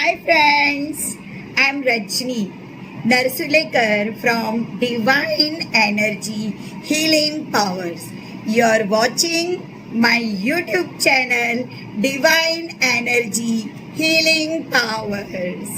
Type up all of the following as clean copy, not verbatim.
Hi friends, I'm Rajni Narsulekar from Divine Energy Healing Powers. You're watching my YouTube channel Divine Energy Healing Powers.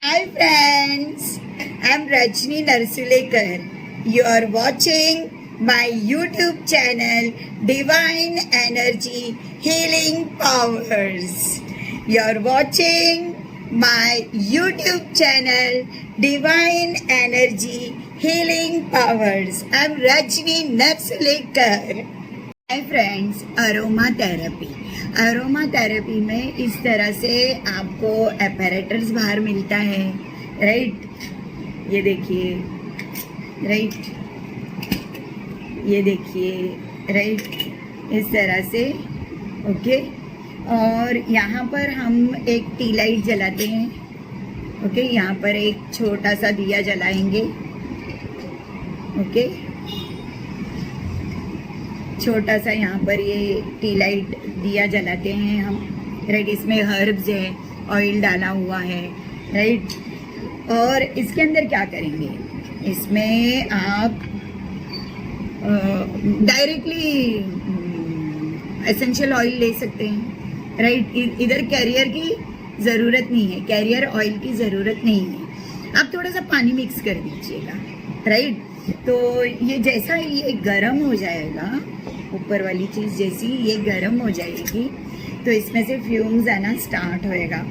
Hi friends, I'm Rajni Narsulekar. You're watching my YouTube channel Divine Energy Healing Powers. You're watching my YouTube channel Divine Energy Healing Powers. I'm Rajni Narsulekar. Hi friends, aroma therapy में इस तरह से आपको apparatus बाहर मिलता है, right? ये देखिए, राइट? ये देखिए, राइट? इस तरह से, ओके। और यहाँ पर हम एक टी लाइट जलाते हैं, ओके। यहाँ पर एक छोटा सा दिया जलाएंगे, ओके। छोटा सा यहाँ पर ये टी लाइट दिया जलाते हैं हम, राइट? इसमें हर्ब्स है, ऑयल डाला हुआ है, राइट? और इसके अंदर क्या करेंगे? इसमें आप डायरेक्टली एसेंशियल ऑयल ले सकते हैं, राइट? इधर कैरियर की ज़रूरत नहीं है, कैरियर ऑयल की ज़रूरत नहीं है। आप थोड़ा सा पानी मिक्स कर दीजिएगा, राइट? तो ये जैसा ये गर्म हो जाएगा, ऊपर वाली चीज़ जैसी ये गर्म हो जाएगी, तो इसमें से फ्यूम्स आना स्टार्ट होएगा,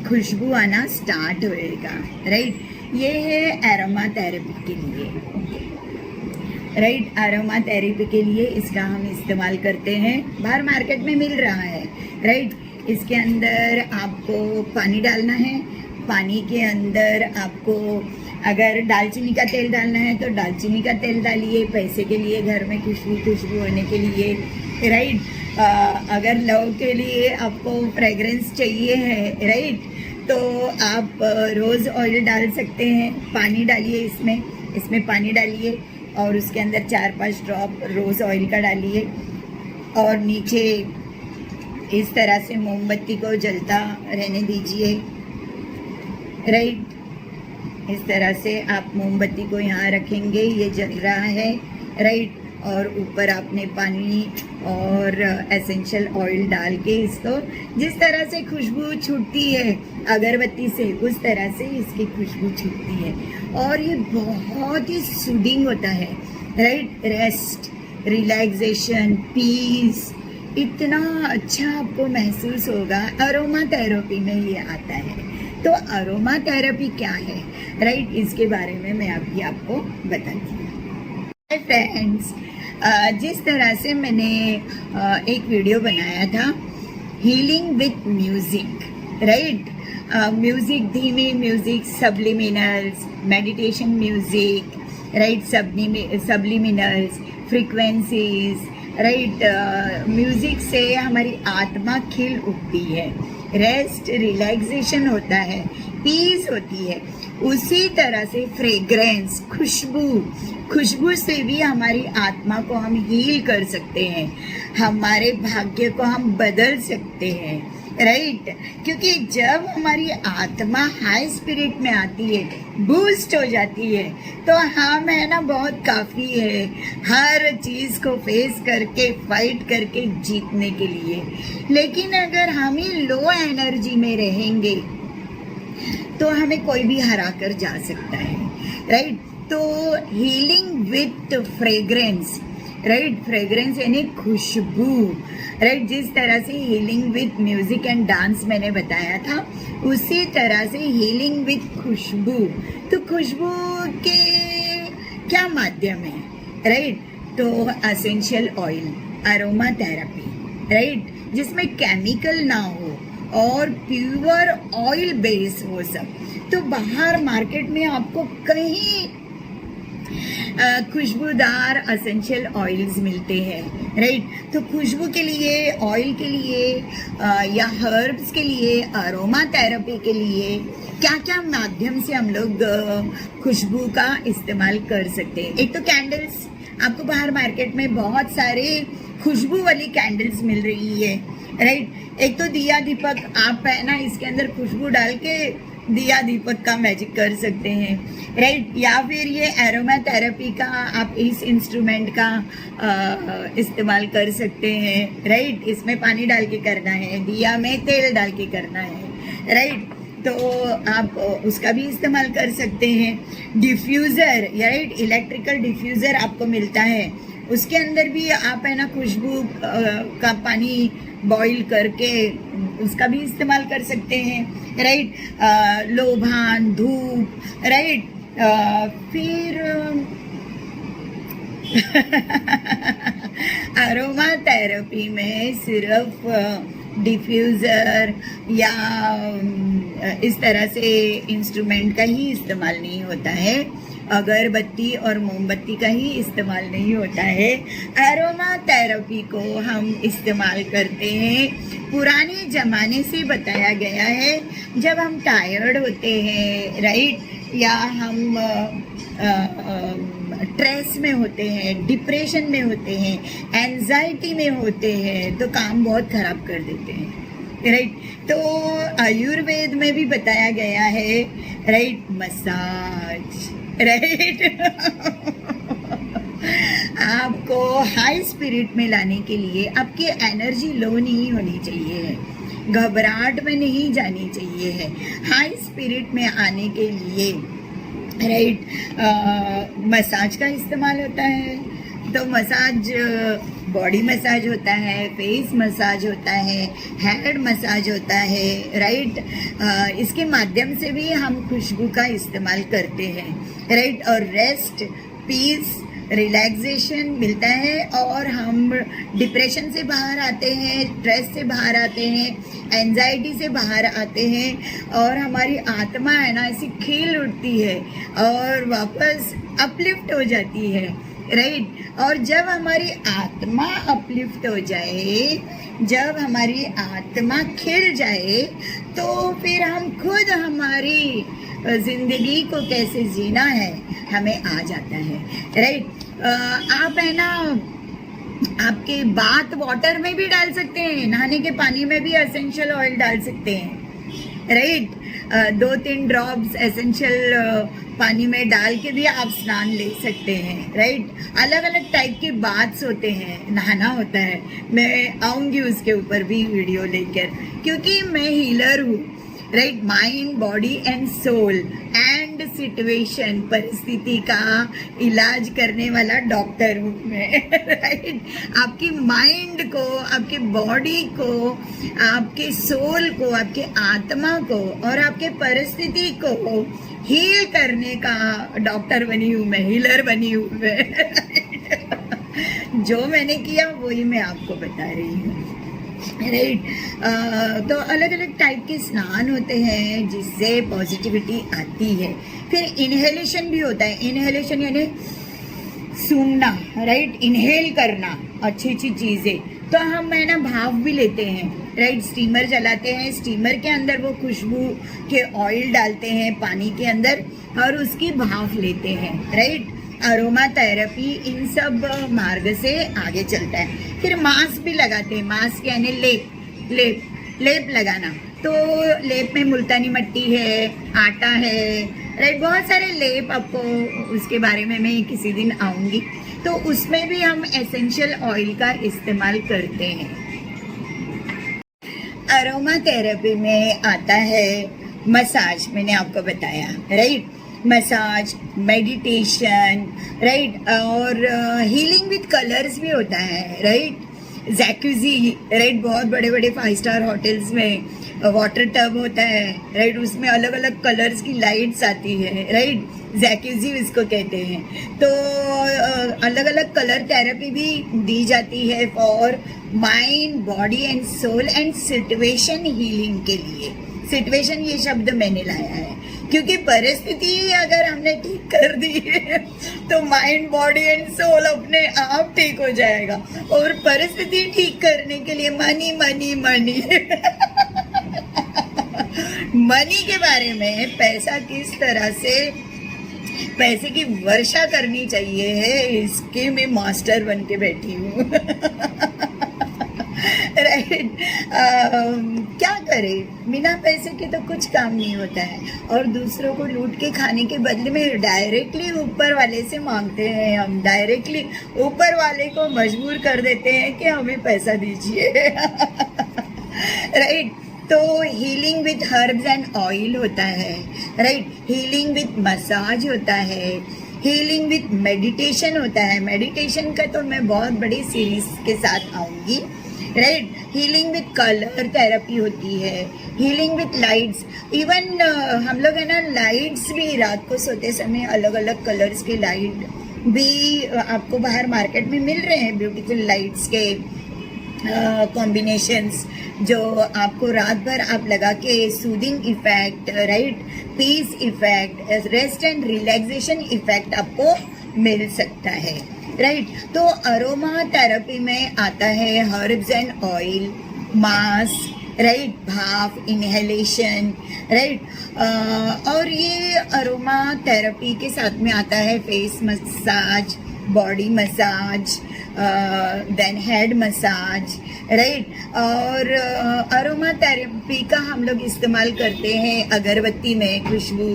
खुशबू आना स्टार्ट होएगा, राइट? ये है अरोमा थेरेपी के लिए, राइट? अरोमा थेरेपी के लिए इसका हम इस्तेमाल करते हैं। बाहर मार्केट में मिल रहा है, राइट? इसके अंदर आपको पानी डालना है, पानी के अंदर आपको अगर दालचीनी का तेल डालना है तो दालचीनी का तेल डालिए, पैसे के लिए, घर में खुशबू होने के लिए, राइट? अगर लव के लिए आपको फ्रेगरेंस चाहिए है, राइट? तो आप रोज़ ऑयल डाल सकते हैं। पानी डालिए, इसमें पानी डालिए और उसके अंदर 4-5 ड्रॉप रोज़ ऑयल का डालिए और नीचे इस तरह से मोमबत्ती को जलता रहने दीजिए, राइट? इस तरह से आप मोमबत्ती को यहाँ रखेंगे, ये जल रहा है, राइट? और ऊपर आपने पानी और एसेंशियल ऑयल डाल के इसको जिस तरह से खुशबू छूटती है अगरबत्ती से, उस तरह से इसकी खुशबू छूटती है और ये बहुत ही सूदिंग होता है, राइट? रेस्ट, रिलैक्सेशन, पीस, इतना अच्छा आपको महसूस होगा। अरोमा थेरेपी में ये आता है। तो अरोमा थेरेपी क्या है, राइट? इसके बारे में मैं अभी आपको बताती हूँ। हाय फ्रेंड्स, जिस तरह से मैंने एक वीडियो बनाया था healing with music, right? Music, धीमी music, subliminals, meditation music, right? Subliminals, frequencies, right? Music से हमारी आत्मा खिल उठती है, रेस्ट, रिलैक्सेशन होता है, पीस होती है। उसी तरह से फ्रेग्रेंस, खुशबू से भी हमारी आत्मा को हम हील कर सकते हैं, हमारे भाग्य को हम बदल सकते हैं, राइट? क्योंकि जब हमारी आत्मा हाई स्पिरिट में आती है, बूस्ट हो जाती है, तो हम है ना बहुत काफ़ी है हर चीज़ को फेस करके, फाइट करके जीतने के लिए। लेकिन अगर हम ही लो एनर्जी में रहेंगे तो हमें कोई भी हरा कर जा सकता है, राइट? तो healing with fragrance, right? Fragrance यानी खुशबू, राइट? जिस तरह से healing with music and dance मैंने बताया था, उसी तरह से हीलिंग विथ खुशबू। तो खुशबू के क्या माध्यम है, राइट? तो essential oil, aroma therapy, right? जिसमें केमिकल ना हो और प्योर ऑयल बेस हो सब। तो बाहर मार्केट में आपको कहीं खुशबूदार एसेंशियल ऑयल्स मिलते हैं, राइट? तो खुशबू के लिए, ऑयल के लिए या हर्ब्स के लिए, अरोमा थेरेपी के लिए क्या क्या माध्यम से हम लोग खुशबू का इस्तेमाल कर सकते हैं? एक तो कैंडल्स, आपको बाहर मार्केट में बहुत सारे खुशबू वाली कैंडल्स मिल रही है, राइट। एक तो दिया दीपक आप है ना इसके अंदर खुशबू डाल के दिया दीपक का मैजिक कर सकते हैं, राइट। या फिर ये एरोमा थेरेपी का आप इस इंस्ट्रूमेंट का इस्तेमाल कर सकते हैं, राइट। इसमें पानी डाल के करना है, दिया में तेल डाल के करना है, राइट। तो आप उसका भी इस्तेमाल कर सकते हैं। डिफ्यूज़र, राइट, इलेक्ट्रिकल डिफ्यूज़र आपको मिलता है, उसके अंदर भी आप है ना खुशबू का पानी बॉईल करके उसका भी इस्तेमाल कर सकते हैं, राइट। लोभान, धूप, राइट। फिर अरोमा थेरेपी में सिर्फ डिफ्यूज़र या इस तरह से इंस्ट्रूमेंट का ही इस्तेमाल नहीं होता है, अगरबत्ती और मोमबत्ती का ही इस्तेमाल नहीं होता है। एरोमा थेरेपी को हम इस्तेमाल करते हैं, पुराने ज़माने से बताया गया है, जब हम टायर्ड होते हैं, राइट, या हम स्ट्रेस में होते हैं, डिप्रेशन में होते हैं, एंजाइटी में होते हैं, तो काम बहुत ख़राब कर देते हैं, राइट। तो आयुर्वेद में भी बताया गया है, राइट, मसाज, राइट। आपको हाई स्पिरिट में लाने के लिए आपकी एनर्जी लो नहीं होनी चाहिए है, घबराहट में नहीं जानी चाहिए है, हाई स्पिरिट में आने के लिए, राइट, मसाज का इस्तेमाल होता है। तो मसाज, बॉडी मसाज होता है, फेस मसाज होता है, हेड मसाज होता है, राइट। इसके माध्यम से भी हम खुशबू का इस्तेमाल करते हैं, राइट। और रेस्ट, पीस, रिलैक्सेशन मिलता है और हम डिप्रेशन से बाहर आते हैं, स्ट्रेस से बाहर आते हैं, एंजाइटी से बाहर आते हैं और हमारी आत्मा है ना ऐसी खिल उठती है और वापस अपलिफ्ट हो जाती है, राइट। और जब हमारी आत्मा अपलिफ्ट हो जाए, जब हमारी आत्मा खिल जाए, तो फिर हम खुद हमारी जिंदगी को कैसे जीना है हमें आ जाता है, राइट। आप है ना आपके बाथ वाटर में भी डाल सकते हैं, नहाने के पानी में भी एसेंशियल ऑयल डाल सकते हैं, राइट। 2-3 ड्रॉप्स एसेंशियल पानी में डाल के भी आप स्नान ले सकते हैं, राइट। अलग अलग टाइप के बाथ्स होते हैं, नहाना होता है, मैं आऊँगी उसके ऊपर भी वीडियो लेकर, क्योंकि मैं हीलर हूँ, right. Mind, body and soul and situation, परिस्थिति का इलाज करने वाला डॉक्टर हूँ मैं, राइट। आपकी माइंड को, आपके बॉडी को, आपके सोल को, आपके आत्मा को और आपके परिस्थिति को हील करने का डॉक्टर बनी हूँ मैं, हीलर बनी हूँ मैं। जो मैंने किया वही मैं आपको बता रही हूँ, राइट। तो अलग अलग टाइप के स्नान होते हैं जिससे पॉजिटिविटी आती है। फिर इनहेलेशन भी होता है, इनहेलेशन यानी सूंघना, राइट, इनहेल करना अच्छी अच्छी चीज़ें। तो हम है ना भाप भी लेते हैं, राइट, स्टीमर जलाते हैं, स्टीमर के अंदर वो खुशबू के ऑयल डालते हैं पानी के अंदर और उसकी भाप लेते हैं, राइट। अरोमा थेरेपी इन सब मार्ग से आगे चलता है। फिर मास्क भी लगाते हैं, मास्क यानी लेप लगाना। तो लेप में मुल्तानी मिट्टी है, आटा है, राइट, बहुत सारे लेप, आपको उसके बारे में मैं किसी दिन आऊँगी। तो उसमें भी हम एसेंशियल ऑयल का इस्तेमाल करते हैं। अरोमा थेरेपी में आता है मसाज, मैंने आपको बताया, राइट, मसाज, मेडिटेशन, राइट, और हीलिंग विद कलर्स भी होता है, राइट। जैक्यूजी, राइट, बहुत बड़े बड़े 5 स्टार होटल्स में वाटर टब होता है, राइट, उसमें अलग अलग कलर्स की लाइट्स आती है, राइट, जैक्यूजी इसको कहते हैं। तो अलग अलग कलर थेरेपी भी दी जाती है for mind, body and soul and situation healing के लिए। सिचुएशन ये शब्द मैंने लाया है क्योंकि परिस्थिति अगर हमने ठीक कर दी तो माइंड, बॉडी एंड सोल अपने आप ठीक हो जाएगा। और परिस्थिति ठीक करने के लिए मनी मनी मनी मनी के बारे में, पैसा किस तरह से पैसे की वर्षा करनी चाहिए है, इसके मैं मास्टर बन के बैठी हूँ। राइट। क्या करें, बिना पैसे के तो कुछ काम नहीं होता है। और दूसरों को लूट के खाने के बदले में डायरेक्टली ऊपर वाले से मांगते हैं, हम डायरेक्टली ऊपर वाले को मजबूर कर देते हैं कि हमें पैसा दीजिए। राइट। तो healing with herbs and oil होता है, राइट। हीलिंग विथ मसाज होता है, हीलिंग विथ मेडिटेशन होता है। मेडिटेशन का तो मैं बहुत बड़ी सीरीज के साथ आऊँगी, right. Healing with colour therapy होती है, हीलिंग विथ लाइट्स। इवन हम लोग है ना, लाइट्स भी रात को सोते समय अलग अलग कलर्स के लाइट भी आपको बाहर मार्केट में मिल रहे हैं, ब्यूटीफुल लाइट्स के कॉम्बिनेशंस, जो आपको रात भर आप लगा के soothing effect, right, peace effect, rest and relaxation effect आपको मिल सकता है, राइट। तो अरोमा थेरेपी में आता है herbs and oil, mask, right, भाप, इनहेलेशन, राइट। और ये अरोमा थेरेपी के साथ में आता है face massage, body massage, then head massage, right. और अरोमा थेरेपी का हम लोग इस्तेमाल करते हैं अगरबत्ती में, खुशबू,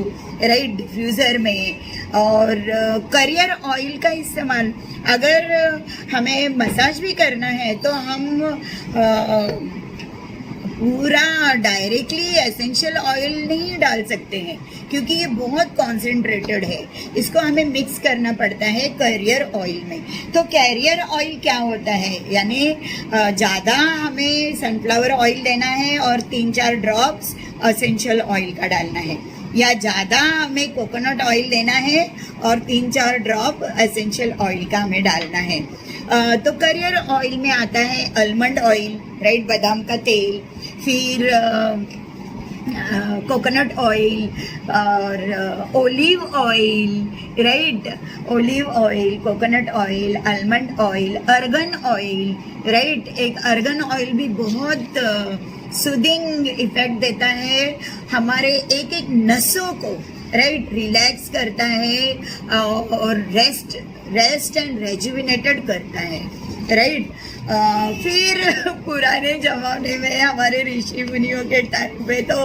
राइट, डिफ्यूज़र में। और करियर ऑयल का इस्तेमाल, अगर हमें मसाज भी करना है तो हम पूरा डायरेक्टली एसेंशियल ऑयल नहीं डाल सकते हैं, क्योंकि ये बहुत कॉन्सेंट्रेटेड है, इसको हमें मिक्स करना पड़ता है कैरियर ऑयल में। तो कैरियर ऑयल क्या होता है, यानी ज़्यादा हमें सनफ्लावर ऑयल लेना है और 3-4 ड्रॉप्स एसेंशियल ऑयल का डालना है, या ज़्यादा हमें कोकोनट ऑयल लेना है और 3-4 ड्रॉप एसेंशियल ऑयल का हमें डालना है। तो करियर ऑयल में आता है आलमंड ऑयल, राइट, बादाम का तेल, फिर कोकोनट ऑयल और olive oil, right, olive oil, coconut oil, almond oil, organ oil, right. एक अर्गन ऑयल भी बहुत सूदिंग इफेक्ट देता है हमारे एक एक नसों को, राइट, रिलैक्स करता है और रेस्ट एंड रेजुविनेटेड करता है, राइट। फिर पुराने ज़माने में हमारे ऋषि मुनियों के टाइम पे तो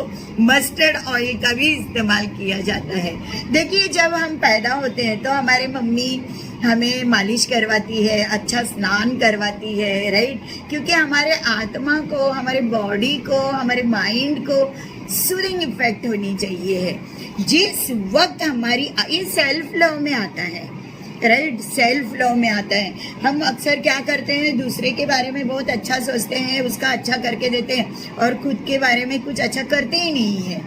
मस्टर्ड ऑयल का भी इस्तेमाल किया जाता है। देखिए, जब हम पैदा होते हैं तो हमारे मम्मी हमें मालिश करवाती है, अच्छा स्नान करवाती है, राइट, क्योंकि हमारे आत्मा को, हमारे बॉडी को, हमारे माइंड को सूदिंग इफेक्ट होनी चाहिए है। जिस वक्त हमारी, ये सेल्फ लव में आता है, राइट, सेल्फ लव में आता है। हम अक्सर क्या करते हैं, दूसरे के बारे में बहुत अच्छा सोचते हैं, उसका अच्छा करके देते हैं और खुद के बारे में कुछ अच्छा करते ही नहीं है।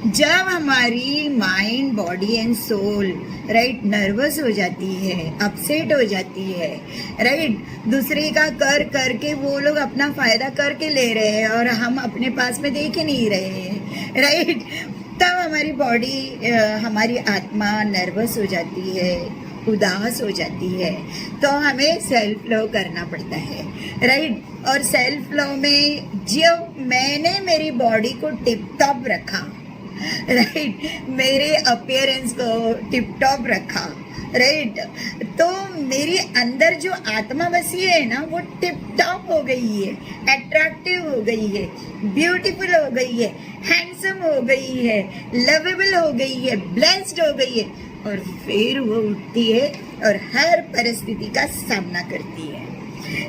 जब हमारी mind, body and soul, right, nervous हो जाती है, अपसेट हो जाती है, राइट, दूसरे का कर करके वो लोग अपना फायदा करके ले रहे हैं और हम अपने पास में देख ही नहीं रहे हैं, राइट, तब हमारी बॉडी, हमारी आत्मा नर्वस हो जाती है, उदास हो जाती है। तो हमें सेल्फ लव करना पड़ता है, राइट। और सेल्फ लव में जब मैंने मेरी बॉडी को टिप टॉप रखा, राइट, मेरे अपीयरेंस को टिप टॉप रखा, राइट, तो मेरी अंदर जो आत्मा बसी है ना, वो टिप टॉप हो गई है, अट्रैक्टिव हो गई है, ब्यूटीफुल हो गई है, हैंडसम हो गई है, लवेबल हो गई है, ब्लेस्ड हो गई है। और फिर वो उठती है और हर परिस्थिति का सामना करती है।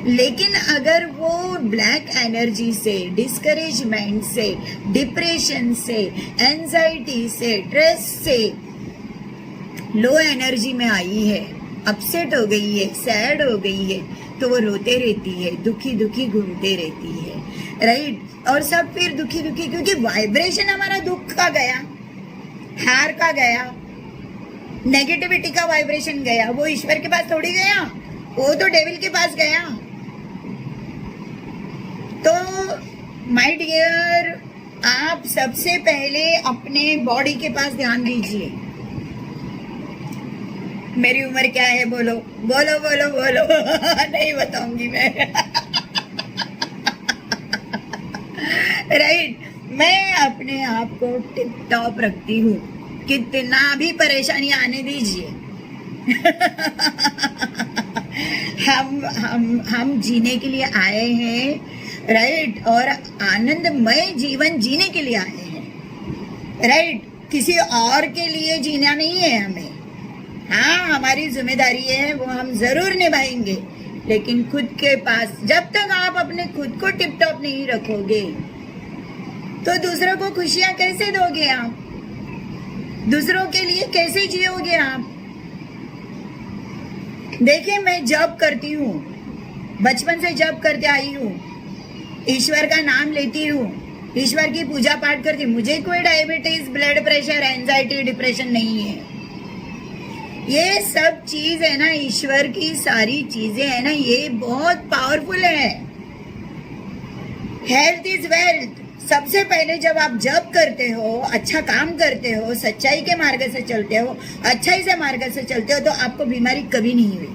लेकिन अगर वो ब्लैक एनर्जी से, डिस्करेजमेंट से, डिप्रेशन से, एंजाइटी से, स्ट्रेस से, लो एनर्जी में आई है, अपसेट हो गई है, सैड हो गई है, तो वो रोते रहती है, दुखी दुखी घूमते रहती है, राइट। और सब फिर दुखी दुखी, क्योंकि वाइब्रेशन हमारा दुख का गया, हार का गया, नेगेटिविटी का वाइब्रेशन गया, वो ईश्वर के पास थोड़ी गया, वो तो डेविल के पास गया। तो माय डियर, आप सबसे पहले अपने बॉडी के पास ध्यान दीजिए। मेरी उम्र क्या है, बोलो बोलो बोलो बोलो। नहीं बताऊंगी मैं। राइट, मैं अपने आप को टिप टॉप रखती हूँ, कितना भी परेशानी आने दीजिए। हम जीने के लिए आए हैं, राइट, और आनंदमय जीवन जीने के लिए आए हैं, राइट। किसी और के लिए जीना नहीं है हमें। हाँ, हमारी जिम्मेदारी है, वो हम जरूर निभाएंगे, लेकिन खुद के पास जब तक आप अपने खुद को टिप टॉप नहीं रखोगे तो दूसरों को खुशियां कैसे दोगे आप? दूसरों के लिए कैसे जियोगे आप? देखिए, मैं जॉब करती हूँ, बचपन से जॉब करते आई हूँ, ईश्वर का नाम लेती हूँ, ईश्वर की पूजा पाठ करती हूँ। मुझे कोई diabetes, blood pressure, anxiety, depression नहीं है। ये सब चीज है ना, ईश्वर की सारी चीजें है ना, ये बहुत पावरफुल है। Health is wealth. सबसे पहले जब आप जप करते हो, अच्छा काम करते हो, सच्चाई के मार्ग से चलते हो, अच्छाई से मार्ग से चलते हो, तो आपको बीमारी कभी नहीं हुई,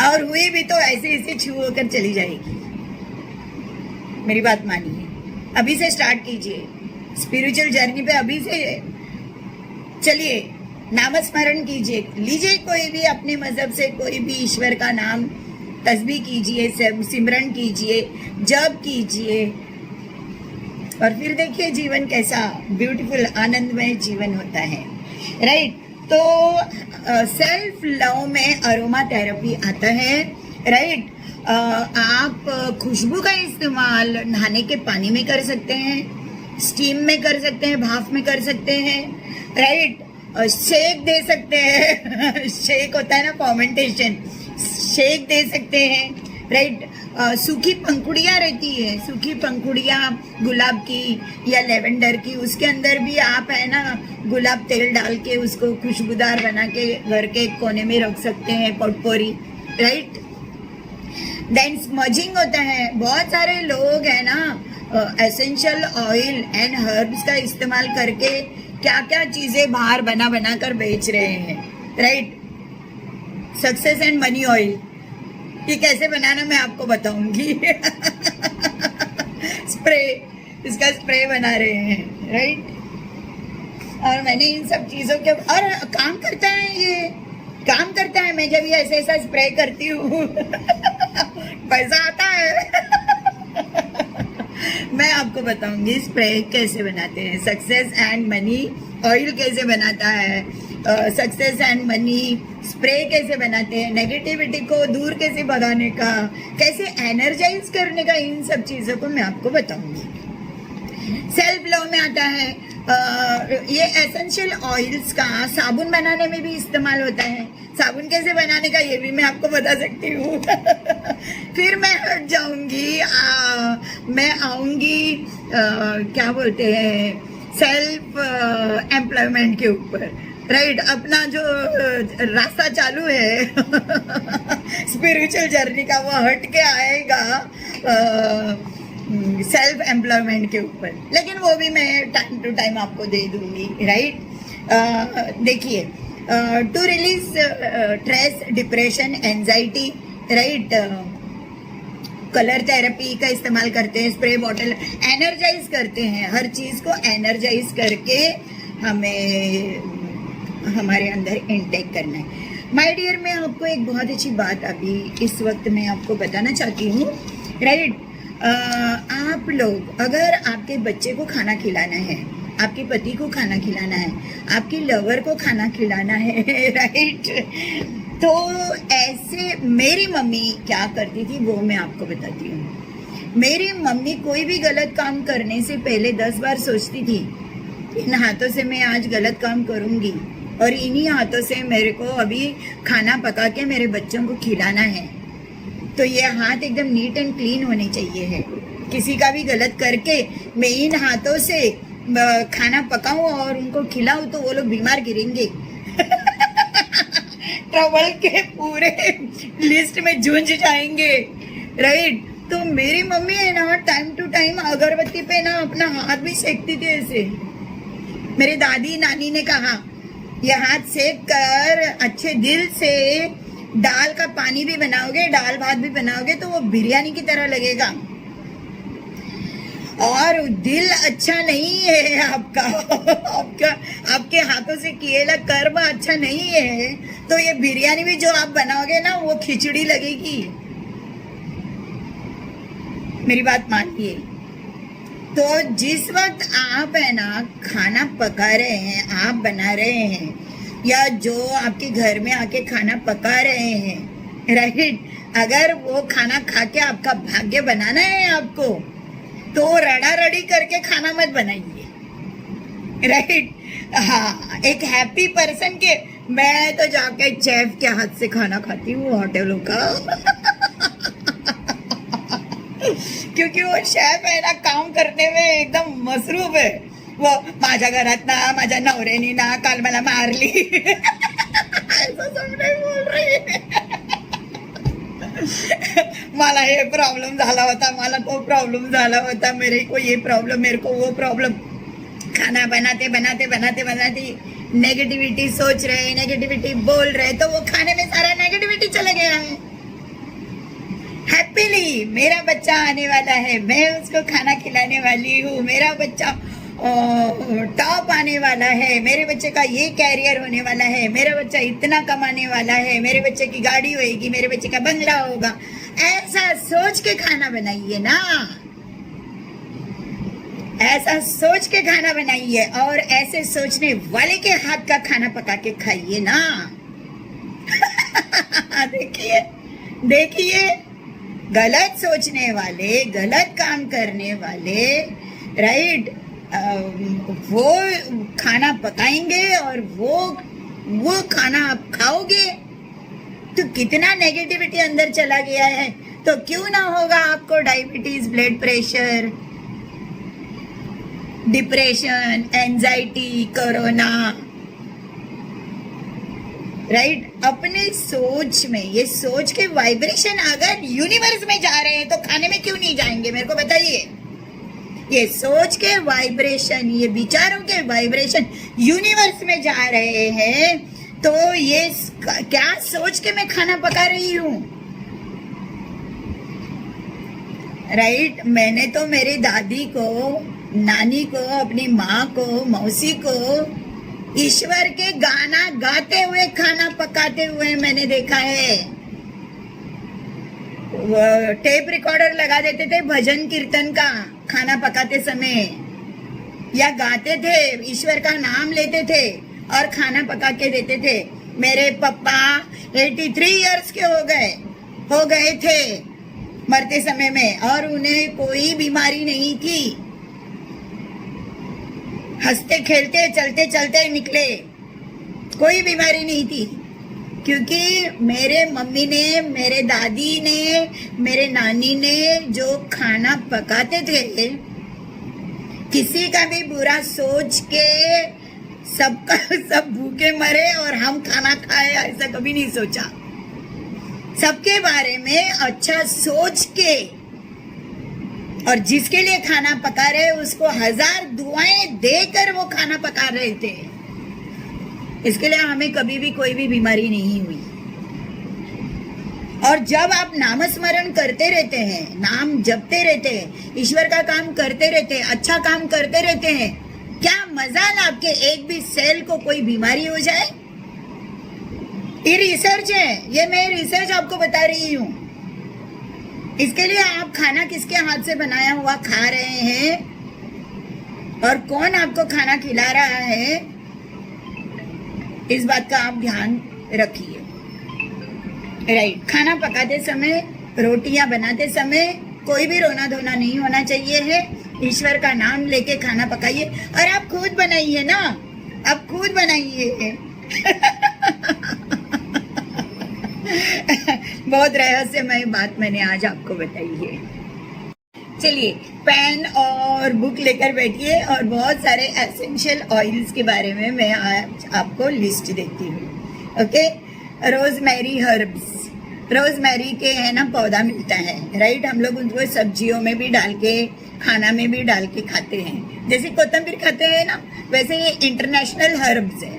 और हुई भी तो ऐसे ऐसे छू होकर चली जाएगी। मेरी बात मानिए, अभी से स्टार्ट कीजिए स्पिरिचुअल जर्नी पे, अभी से चलिए, नामस्मरण कीजिए, लीजिए कोई भी अपने मजहब से कोई भी ईश्वर का नाम, तस्बीह कीजिए, सिमरन कीजिए, जप कीजिए, और फिर देखिए जीवन कैसा ब्यूटीफुल आनंदमय जीवन होता है, राइट। तो सेल्फ लव में अरोमा थेरेपी आता है, राइट। आप खुशबू का इस्तेमाल नहाने के पानी में कर सकते हैं, स्टीम में कर सकते हैं, भाप में कर सकते हैं, राइट। शेक दे सकते हैं शेक होता है ना, फर्मेंटेशन, शेक दे सकते हैं, राइट। सूखी पंखुड़ियाँ रहती है, सूखी पंखुड़ियाँ गुलाब की या लेवेंडर की, उसके अंदर भी आप है ना गुलाब तेल डाल के उसको खुशबूदार बना के घर के कोने में रख सकते हैं, पॉटपोरी, राइट। देन स्मजिंग होता है। बहुत सारे लोग है ना एसेंशियल ऑयल एंड हर्ब्स का इस्तेमाल करके क्या क्या चीजें बाहर बना बना कर बेच रहे हैं, right. Success and money oil, ये कैसे बनाना मैं आपको बताऊंगी स्प्रे, इसका स्प्रे बना रहे हैं, राइट। और मैंने इन सब चीजों के, और काम करता है, ये काम करता है। मैं जब ये ऐसे ऐसा स्प्रे करती हूँ पैसा आता है मैं आपको बताऊंगी स्प्रे कैसे बनाते हैं, सक्सेस एंड मनी ऑयल कैसे बनाता है, सक्सेस एंड मनी स्प्रे कैसे बनाते हैं, नेगेटिविटी को दूर कैसे भगाने का, कैसे एनर्जाइज करने का, इन सब चीज़ों को मैं आपको बताऊंगी। सेल्फ लव में आता है ये एसेंशियल ऑयल्स का साबुन बनाने में भी इस्तेमाल होता है। साबुन कैसे बनाने का ये भी मैं आपको बता सकती हूँ फिर मैं हट जाऊंगी, मैं आऊंगी क्या बोलते हैं सेल्फ एम्प्लॉयमेंट के ऊपर, राइट। अपना जो रास्ता चालू है स्पिरिचुअल जर्नी का, वो हट के आएगा सेल्फ एम्प्लॉयमेंट के ऊपर, लेकिन वो भी मैं टाइम टू टाइम आपको दे दूंगी, राइट। देखिए, to release stress, depression, anxiety, right, colour therapy का इस्तेमाल करते हैं, स्प्रे बॉटल, एनर्जाइज करते हैं, हर चीज़ को एनर्जाइज करके हमें हमारे अंदर इनटेक करना है। माय डियर, मैं आपको एक बहुत अच्छी बात अभी इस वक्त मैं आपको बताना चाहती हूँ, राइट। आप लोग अगर आपके बच्चे को खाना खिलाना है, आपके पति को खाना खिलाना है, आपकी लवर को खाना खिलाना है राइट, तो ऐसे मेरी मम्मी क्या करती थी वो मैं आपको बताती हूँ। मेरी मम्मी कोई भी गलत काम करने से पहले 10 बार सोचती थी, इन हाथों से मैं आज गलत काम करूँगी और इन्हीं हाथों से मेरे को अभी खाना पका के मेरे बच्चों को खिलाना है, तो ये हाथ एकदम नीट एंड क्लीन होने चाहिए है। किसी का भी गलत करके मैं इन हाथों से खाना पकाऊं और उनको खिलाऊं तो वो लोग बीमार गिरेंगे ट्रबल के पूरे लिस्ट में जूझ जाएंगे, राइट। तो मेरी मम्मी है ना टाइम टू टाइम अगरबत्ती पे ना अपना हाथ भी सेकती थी ऐसे। मेरी दादी नानी ने कहा ये हाथ सेक कर अच्छे दिल से दाल का पानी भी बनाओगे, दाल भात भी बनाओगे तो वो बिरयानी की तरह लगेगा। और दिल अच्छा नहीं है आपका आपके हाथों से किएला कर्म अच्छा नहीं है तो ये बिरयानी भी जो आप बनाओगे ना वो खिचड़ी लगेगी। मेरी बात मानिए। तो जिस वक्त आप है ना खाना पका रहे हैं, आप बना रहे हैं, या जो आपके घर में आके खाना पका रहे हैं, राइट, अगर वो खाना खा के आपका भाग्य बनाना है आपको, तो रड़ा रड़ी करके खाना मत बनाइए, राइट। हाँ, एक हैप्पी पर्सन के, मैं तो जाके शेफ के हाथ से खाना खाती हूँ होटलों का क्योंकि वो शेफ है ना काम करने में एकदम मसरूफ है। वो माझ्या घरात ना माझ्या नवऱ्याने ना काल मला मारली ऐसा सब नहीं बोल रही मला हे प्रॉब्लेम झाला होता, मला तो प्रॉब्लेम झाला होता, मेरे को ये प्रॉब्लम, मेरे को वो प्रॉब्लम। खाना बनाते बनाते बनाते बनाते नेगेटिविटी सोच रहे, नेगेटिविटी बोल रहे, तो वो खाने में सारा नेगेटिविटी चला गया है। हैप्पीली मेरा बच्चा आने वाला है, मैं उसको खाना खिलाने वाली हूँ, मेरा बच्चा टॉप आने वाला है, मेरे बच्चे का ये कैरियर होने वाला है, मेरा बच्चा इतना कमाने वाला है, मेरे बच्चे की गाड़ी होगी, मेरे बच्चे का बंगला होगा। ऐसा सोच के खाना बनाइए ना, ऐसा सोच के खाना बनाइए, और ऐसे सोचने वाले के हाथ का खाना पका के खाइए ना देखिए देखिए, गलत सोचने वाले, गलत काम करने वाले, राइट, वो खाना पकाएंगे और वो खाना आप खाओगे तो कितना नेगेटिविटी अंदर चला गया है। तो क्यों ना होगा आपको diabetes, blood pressure, depression, anxiety, corona, right. अपने सोच में, ये सोच के वाइब्रेशन अगर यूनिवर्स में जा रहे हैं तो खाने में क्यों नहीं जाएंगे, मेरे को बताइए। ये सोच के वाइब्रेशन, ये विचारों के वाइब्रेशन यूनिवर्स में जा रहे हैं, तो ये क्या सोच के मैं खाना पका रही हूँ, राइट। मैंने तो मेरी दादी को, नानी को, अपनी माँ को, मौसी को ईश्वर के गाना गाते हुए, खाना पकाते हुए मैंने देखा है। वो टेप रिकॉर्डर लगा देते थे भजन कीर्तन का खाना पकाते समय, या गाते थे, ईश्वर का नाम लेते थे और खाना पका के देते थे। मेरे पापा 83 इयर्स के हो गए थे मरते समय में, और उन्हें कोई बीमारी नहीं थी, हंसते खेलते चलते चलते निकले, कोई बीमारी नहीं थी। क्योंकि मेरे मम्मी ने, मेरे दादी ने, मेरे नानी ने जो खाना पकाते थे, किसी का भी बुरा सोच के सबका सब भूखे मरे और हम खाना खाए, ऐसा कभी नहीं सोचा। सबके बारे में अच्छा सोच के, और जिसके लिए खाना पका रहे उसको 1000 दुआएं देकर वो खाना पका रहे थे। इसके लिए हमें कभी भी कोई भी बीमारी नहीं हुई। और जब आप नामस्मरण करते रहते हैं, नाम जपते रहते हैं, ईश्वर का काम करते रहते हैं, अच्छा काम करते रहते हैं, क्या मजाल आपके एक भी सेल को कोई बीमारी हो जाए। ये रिसर्च है, ये मैं रिसर्च आपको बता रही हूँ। इसके लिए आप खाना किसके हाथ से बनाया हुआ खा रहे हैं और कौन आपको खाना खिला रहा है, इस बात का आप ध्यान रखिए, राइट। खाना पकाते समय, रोटियां बनाते समय कोई भी रोना धोना नहीं होना चाहिए है। ईश्वर का नाम लेके खाना पकाइए, और आप खुद बनाइए ना, आप खुद बनाइए बहुत रहस्यमय बात मैंने आज आपको बताई है। चलिए, पेन और बुक लेकर बैठिए, और बहुत सारे एसेंशियल ऑयल्स के बारे में मैं आज आपको लिस्ट देती हूँ। ओके, रोजमेरी हर्ब्स, रोजमेरी के है ना पौधा मिलता है, राइट। हम लोग उनको सब्जियों में भी डाल के, खाना में भी डाल के खाते हैं, जैसे कोतंबीर खाते हैं ना, वैसे ये इंटरनेशनल हर्ब्स है।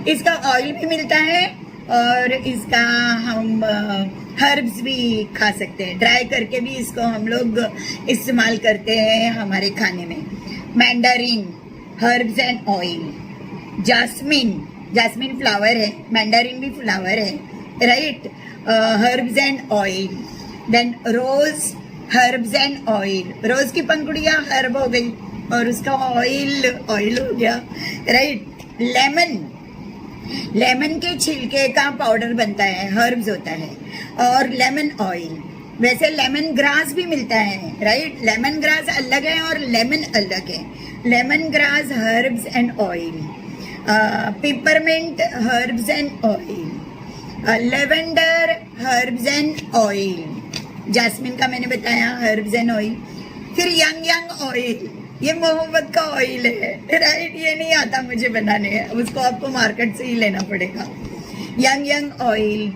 इसका ऑयल भी मिलता है, और इसका हम हर्ब्स भी खा सकते हैं, ड्राई करके भी इसको हम लोग इस्तेमाल करते हैं हमारे खाने में। Mandarin herbs and oil, jasmine jasmine flower है, मैंडारिन भी फ्लावर है, right, herbs and oil, then rose, herbs and oil, rose की पंखुड़ियाँ हर्ब हो गई और उसका ऑयल ऑयल हो गया, राइट। लेमन, लेमन के छिलके का पाउडर बनता है, हर्ब्स होता है, और लेमन ऑयल। वैसे लेमन ग्रास भी मिलता है, राइट, लेमन ग्रास अलग है और लेमन अलग है। Lemon grass herbs and oil, peppermint herbs and oil, lavender herbs and oil, jasmine का मैंने बताया हर्ब्स एंड ऑयल। फिर यंग यंग ऑयल, ये मोहब्बत का ऑयल है, राइट, ये नहीं आता मुझे बनाने, उसको आपको मार्केट से ही लेना पड़ेगा। यंग यंग ऑयल,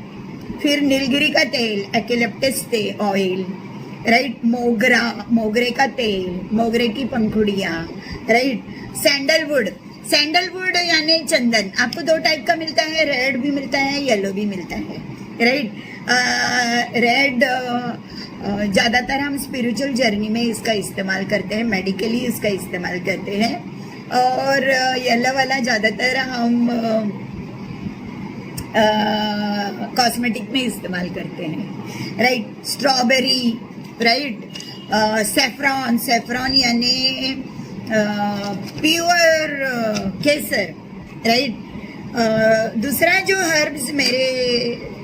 फिर नीलगिरी का तेल, एक्लिप्टस ऑयल, राइट, मोगरा, मोगरे का तेल, मोगरे की पंखुड़ियाँ, राइट, सैंडलवुड, सैंडलवुड यानी चंदन, आपको 2 टाइप का मिलता है, रेड भी मिलता है, येलो भी मिलता है, राइट। रेड ज़्यादातर हम स्पिरिचुअल जर्नी में इसका इस्तेमाल करते हैं, मेडिकली इसका इस्तेमाल करते हैं, और येलो वाला ज़्यादातर हम कॉस्मेटिक में इस्तेमाल करते हैं, right. Strawberry, right, saffron, saffron यानी प्योर केसर, राइट। दूसरा जो हर्ब्स मेरे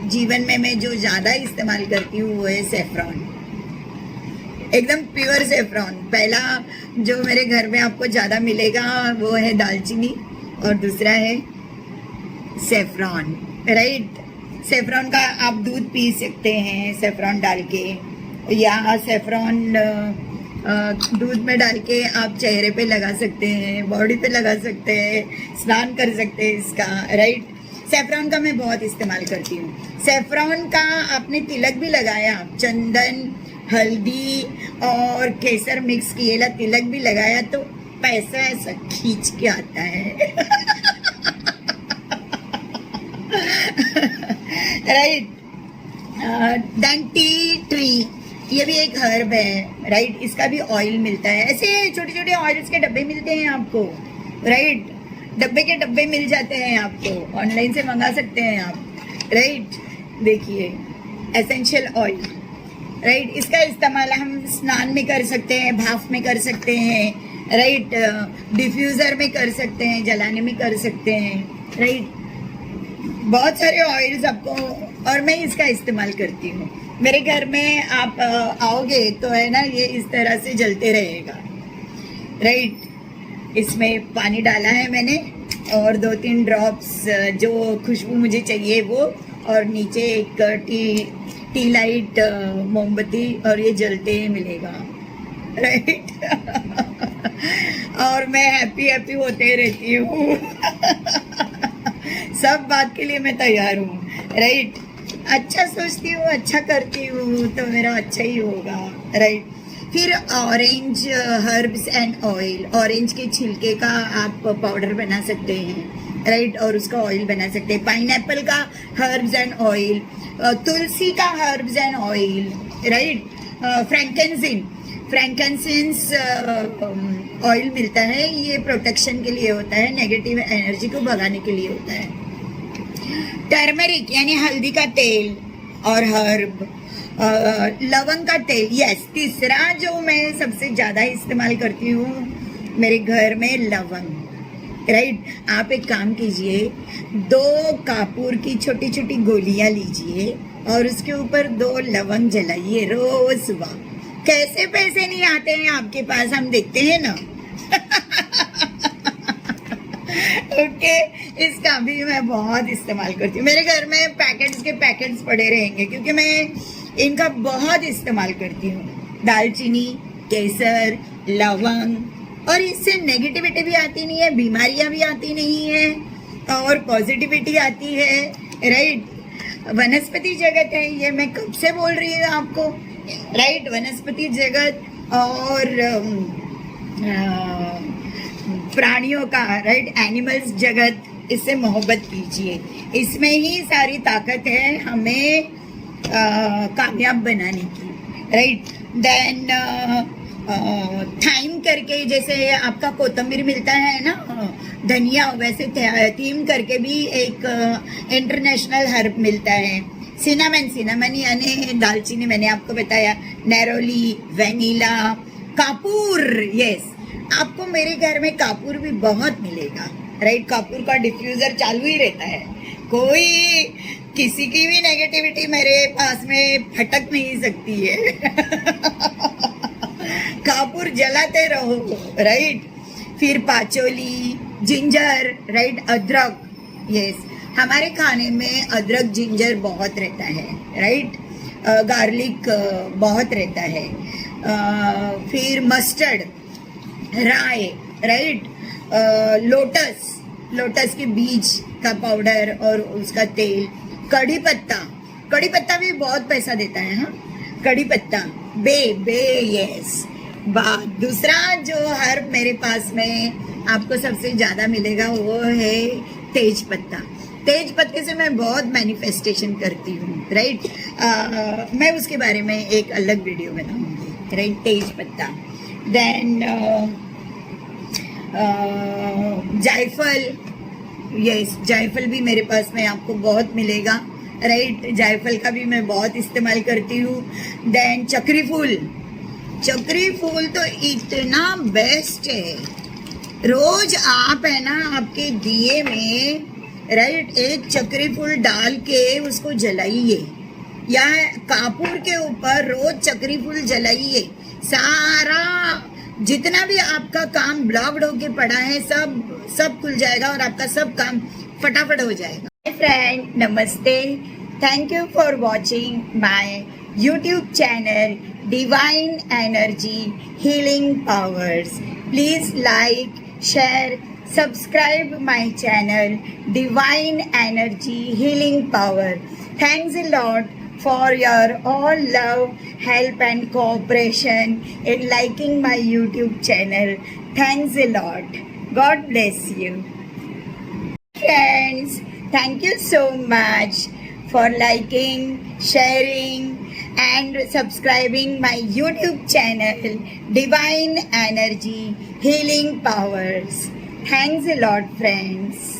जीवन में मैं जो ज़्यादा इस्तेमाल करती हूँ वो है सेफ्रॉन, एकदम प्योर सेफ्रॉन। पहला जो मेरे घर में आपको ज़्यादा मिलेगा वो है दालचीनी और दूसरा है सेफ्रॉन, राइट। सेफ्रॉन का आप दूध पी सकते हैं सेफ्रॉन डाल के, या सेफ्रॉन दूध में डाल के आप चेहरे पे लगा सकते हैं, बॉडी पे लगा सकते हैं, स्नान कर सकते हैं इसका, राइट। सेफ्रॉन का मैं बहुत इस्तेमाल करती हूँ। सेफ्रॉन का आपने तिलक भी लगाया, चंदन, हल्दी और केसर मिक्स किएला तिलक भी लगाया तो पैसा ऐसा खींच के आता है, राइट। देन टी ट्री, ये भी एक हर्ब है, राइट, इसका भी ऑयल मिलता है। ऐसे छोटे छोटे ऑयल्स के डब्बे मिलते हैं आपको, राइट, डब्बे के डब्बे मिल जाते हैं आपको, ऑनलाइन से मंगा सकते हैं आप, राइट। देखिए एसेंशियल ऑयल, राइट, इसका इस्तेमाल हम स्नान में कर सकते हैं, भाप में कर सकते हैं, राइट, डिफ्यूज़र में कर सकते हैं, जलाने में कर सकते हैं, राइट। बहुत सारे ऑयल्स आपको, और मैं इसका इस्तेमाल करती हूँ। मेरे घर में आप आओगे तो है ना, ये इस तरह से जलते रहेगा, राइट। इसमें पानी डाला है मैंने और 2-3 ड्रॉप्स जो खुशबू मुझे चाहिए वो, और नीचे एक टी लाइट मोमबत्ती, और ये जलते मिलेगा, राइट। और मैं हैप्पी होते रहती हूँ। सब बात के लिए मैं तैयार हूँ, राइट। अच्छा सोचती हूँ, अच्छा करती हूँ तो मेरा अच्छा ही होगा, राइट। फिर orange herbs and oil, orange के छिलके का आप पाउडर बना सकते हैं, राइट, और उसका ऑयल बना सकते हैं। पाइनएप्पल का हर्ब्स एंड ऑयल, तुलसी का herbs and oil, right. Frankincense oil मिलता है, ये प्रोटेक्शन के लिए होता है, नेगेटिव एनर्जी को भगाने के लिए होता है। टर्मरिक यानी हल्दी का तेल और हर्ब, लवंग का तेल, यस। तीसरा जो मैं सबसे ज़्यादा इस्तेमाल करती हूँ मेरे घर में, लवंग, राइट। आप एक काम कीजिए, 2 कापूर की छोटी छोटी गोलियां लीजिए और उसके ऊपर 2 लवंग जलाइए रोज सुबह। कैसे पैसे नहीं आते हैं आपके पास, हम देखते हैं ना। ओके, इसका भी मैं बहुत इस्तेमाल करती हूँ। मेरे घर में पैकेट्स के पैकेट्स पड़े रहेंगे क्योंकि मैं इनका बहुत इस्तेमाल करती हूँ। दालचीनी, केसर, लवंग, और इससे नेगेटिविटी भी आती नहीं है, बीमारियां भी आती नहीं है और पॉजिटिविटी आती है, राइट। वनस्पति जगत है ये, मैं कब से बोल रही हूँ आपको, राइट। वनस्पति जगत और प्राणियों का, राइट, एनिमल्स जगत, इससे मोहब्बत कीजिए। इसमें ही सारी ताकत है हमें कामयाब बनाने की, राइट। देन थाइम करके, जैसे आपका कोतंबीर मिलता है ना, धनिया, वैसे थीम करके भी एक इंटरनेशनल हर्ब मिलता है। सिनामन यानी दालचीनी, मैंने आपको बताया, नैरोली, वेनिला, कापूर। यस, आपको मेरे घर में कापूर भी बहुत मिलेगा, राइट। कापूर का डिफ्यूजर चालू ही रहता है, कोई किसी की भी नेगेटिविटी मेरे पास में फटक नहीं सकती है। कापूर जलाते रहो, राइट। फिर पाचोली, जिंजर, राइट, अदरक। यस, हमारे खाने में अदरक जिंजर बहुत रहता है, राइट। गार्लिक बहुत रहता है। फिर मस्टर्ड, राय, राइट। लोटस के बीज का पाउडर और उसका तेल। कड़ी पत्ता भी बहुत पैसा देता है, हाँ। कड़ी पत्ता, बे, यस। दूसरा जो हर्ब मेरे पास में आपको सबसे ज्यादा मिलेगा वो है तेज पत्ते से मैं बहुत मैनिफेस्टेशन करती हूँ, राइट। मैं उसके बारे में एक अलग वीडियो बनाऊंगी, राइट। तेज पत्ता, देन जायफल। यस, जायफल भी मेरे पास में आपको बहुत मिलेगा, राइट। जायफल का भी मैं बहुत इस्तेमाल करती हूँ। देन चक्री फूल तो इतना बेस्ट है। रोज आप है ना आपके दिए में, राइट, एक चक्री फूल डाल के उसको जलाइए, या कापूर के ऊपर रोज चक्री फूल जलाइए। सारा जितना भी आपका काम ब्लॉक्ड होके पड़ा है सब खुल जाएगा और आपका सब काम फटाफट हो जाएगा। हाय फ्रेंड, नमस्ते। Thank you for watching my YouTube channel Divine Energy Healing Powers. Please like, share, subscribe my channel Divine Energy Healing Power. Thanks a lot for your all love, help and cooperation in liking my YouTube channel. Thanks a lot. God bless you. Friends, thank you so much for liking, sharing and subscribing my YouTube channel Divine Energy Healing Powers. Thanks a lot, friends.